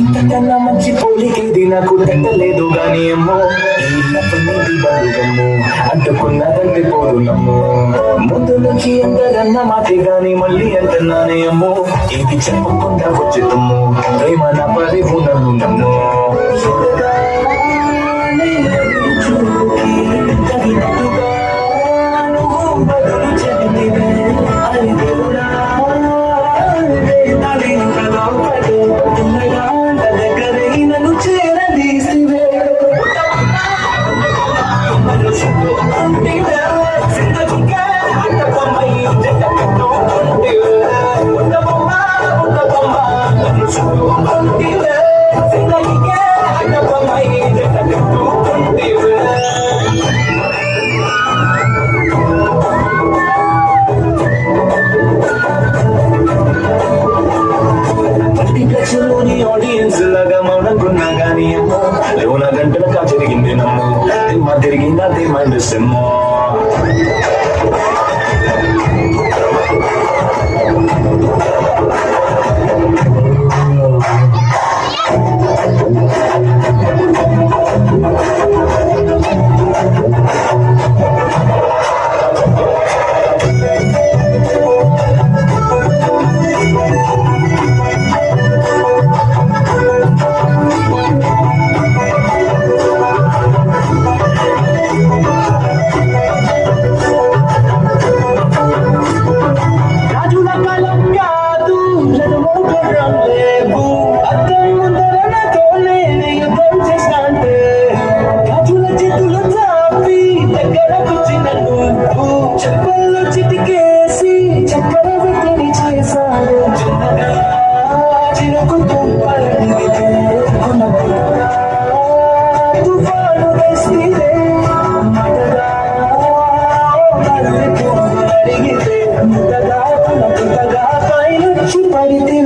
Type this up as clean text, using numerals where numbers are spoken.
ఇంతకన్నా మంచి పోలికేది నాకు తట్టలేదు గాని అమ్మో ఈ లవ్వనేది బలుగమ్ము అంటుకున్నదంటే పోదు నమ్ము ముందు నుంచి ఎందరన్న మాటే గాని మళ్ళీ అంటున్నానే అమ్మో ఇది చెప్పకుండా వచ్చేతమ్ము ప్రేమ నా పరిపూర్ణను నమ్ము ఆడియన్స్ లాగా మౌనంకున్నా గానీ లేవున గంటలకా జరిగింది నమ్ము దిమ్మ తిరిగింది మైండ్ సిమ్మో చెప్పల్లో చిటికేసి చక్కర విత్తని చేశారు చిరకు తుఫాను వేసిరే మటగా అడిగితే ముద్దగా పైనుంచి పడితే